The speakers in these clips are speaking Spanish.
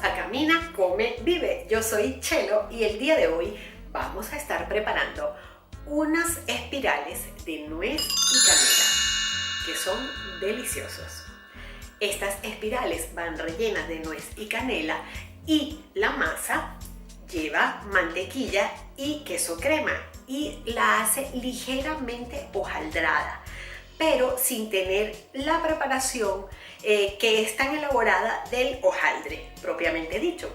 a Camina, Come, Vive. Yo soy Chelo y el día de hoy vamos a estar preparando unas espirales de nuez y canela que son deliciosos. Estas espirales van rellenas de nuez y canela y la masa lleva mantequilla y queso crema y la hace ligeramente hojaldrada, pero sin tener la preparación que es tan elaborada del hojaldre propiamente dicho.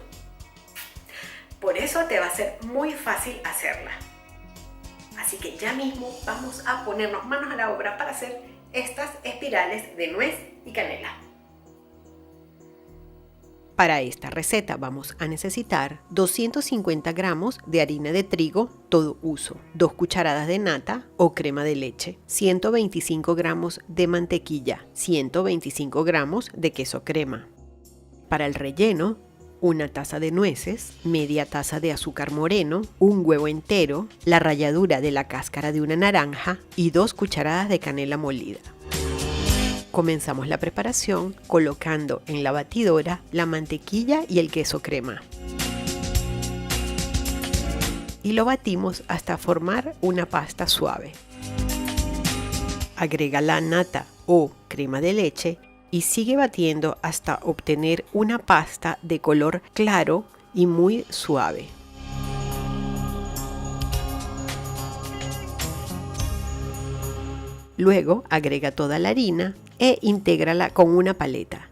Por eso te va a ser muy fácil hacerla. Así que ya mismo vamos a ponernos manos a la obra para hacer estas espirales de nuez y canela. Para esta receta vamos a necesitar 250 gramos de harina de trigo todo uso, 2 cucharadas de nata o crema de leche, 125 gramos de mantequilla, 125 gramos de queso crema. Para el relleno, 1 taza de nueces, media taza de azúcar moreno, un huevo entero, la ralladura de la cáscara de una naranja y 2 cucharadas de canela molida. Comenzamos la preparación colocando en la batidora la mantequilla y el queso crema. Y lo batimos hasta formar una pasta suave. Agrega la nata o crema de leche y sigue batiendo hasta obtener una pasta de color claro y muy suave. Luego agrega toda la harina e intégrala con una paleta.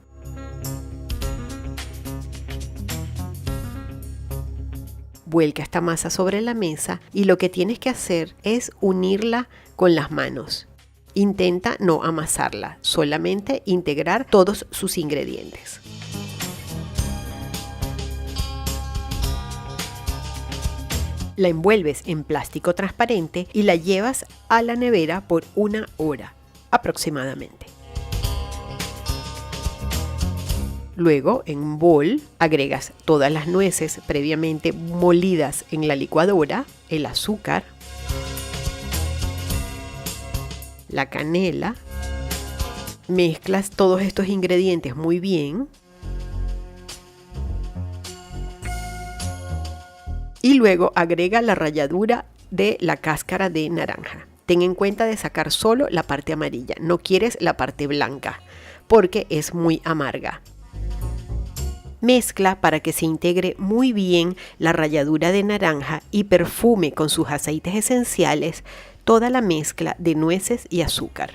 Vuelca esta masa sobre la mesa y lo que tienes que hacer es unirla con las manos. Intenta no amasarla, solamente integrar todos sus ingredientes. La envuelves en plástico transparente y la llevas a la nevera por 1 hora aproximadamente. Luego, en un bol, agregas todas las nueces previamente molidas en la licuadora, el azúcar, la canela, mezclas todos estos ingredientes muy bien y luego agrega la ralladura de la cáscara de naranja. Ten en cuenta de sacar solo la parte amarilla, no quieres la parte blanca porque es muy amarga. Mezcla para que se integre muy bien la ralladura de naranja y perfume con sus aceites esenciales toda la mezcla de nueces y azúcar.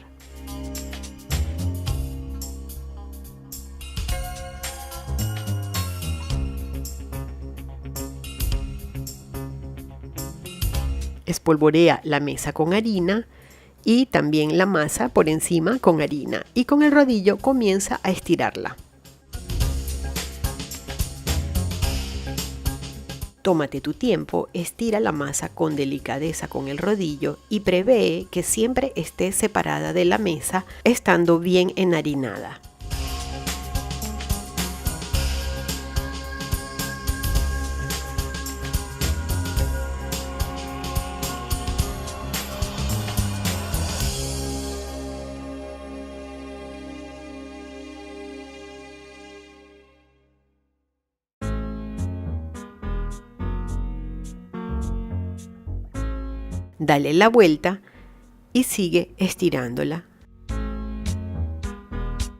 Espolvorea la mesa con harina y también la masa por encima con harina y con el rodillo comienza a estirarla. Tómate tu tiempo, estira la masa con delicadeza con el rodillo y prevé que siempre esté separada de la mesa, estando bien enharinada. Dale la vuelta y sigue estirándola.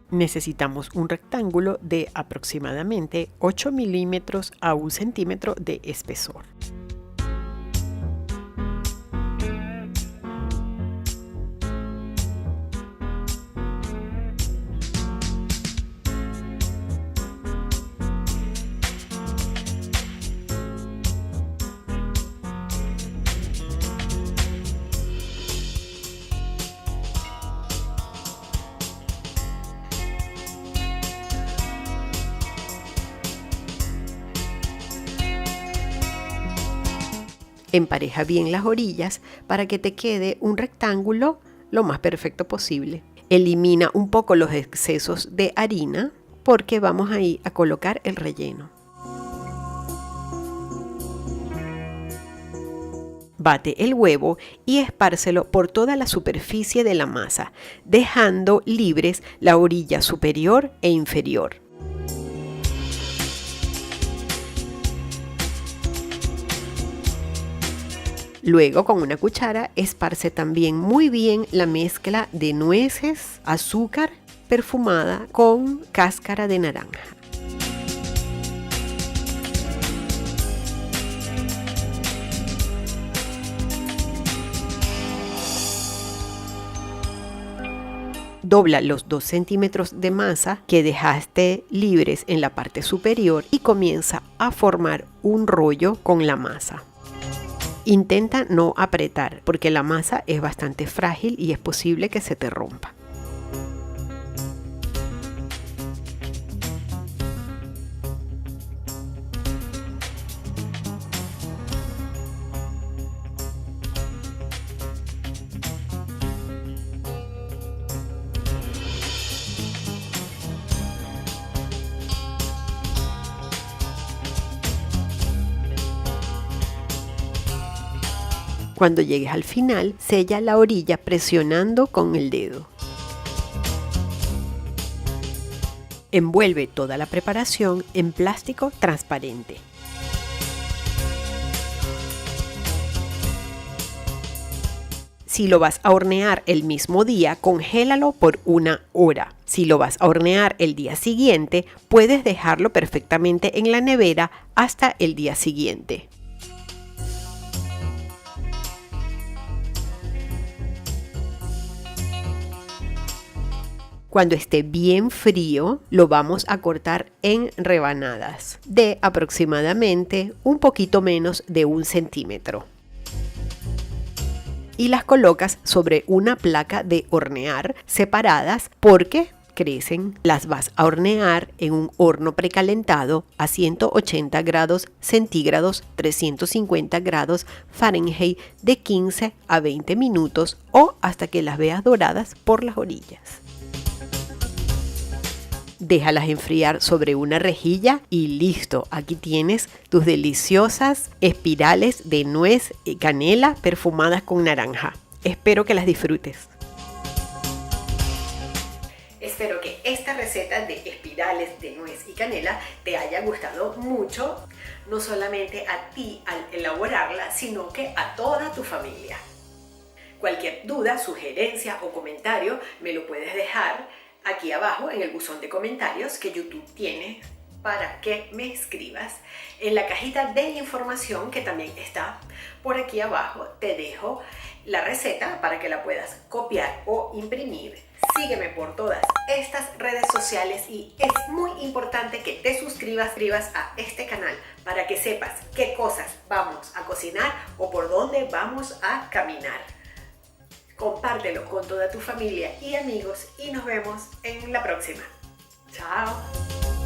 Necesitamos un rectángulo de aproximadamente 8 milímetros a 1 centímetro de espesor. Empareja bien las orillas para que te quede un rectángulo lo más perfecto posible. Elimina un poco los excesos de harina porque vamos ahí a colocar el relleno. Bate el huevo y espárcelo por toda la superficie de la masa, dejando libres la orilla superior e inferior. Luego, con una cuchara, esparce también muy bien la mezcla de nueces, azúcar perfumada con cáscara de naranja. Dobla los 2 centímetros de masa que dejaste libres en la parte superior y comienza a formar un rollo con la masa. Intenta no apretar porque la masa es bastante frágil y es posible que se te rompa. Cuando llegues al final, sella la orilla presionando con el dedo. Envuelve toda la preparación en plástico transparente. Si lo vas a hornear el mismo día, congélalo por 1 hora. Si lo vas a hornear el día siguiente, puedes dejarlo perfectamente en la nevera hasta el día siguiente. Cuando esté bien frío, lo vamos a cortar en rebanadas de aproximadamente un poquito menos de 1 centímetro. Y las colocas sobre una placa de hornear separadas porque crecen. Las vas a hornear en un horno precalentado a 180 grados centígrados, 350 grados Fahrenheit de 15 a 20 minutos o hasta que las veas doradas por las orillas. Déjalas enfriar sobre una rejilla y listo. Aquí tienes tus deliciosas espirales de nuez y canela perfumadas con naranja. Espero que las disfrutes. Espero que esta receta de espirales de nuez y canela te haya gustado mucho, no solamente a ti al elaborarla, sino que a toda tu familia. Cualquier duda, sugerencia o comentario me lo puedes dejar aquí abajo en el buzón de comentarios que YouTube tiene para que me escribas. En la cajita de información que también está por aquí abajo te dejo la receta para que la puedas copiar o imprimir. Sígueme por todas estas redes sociales y es muy importante que te suscribas a este canal para que sepas qué cosas vamos a cocinar o por dónde vamos a caminar. Compártelo con toda tu familia y amigos y nos vemos en la próxima. Chao.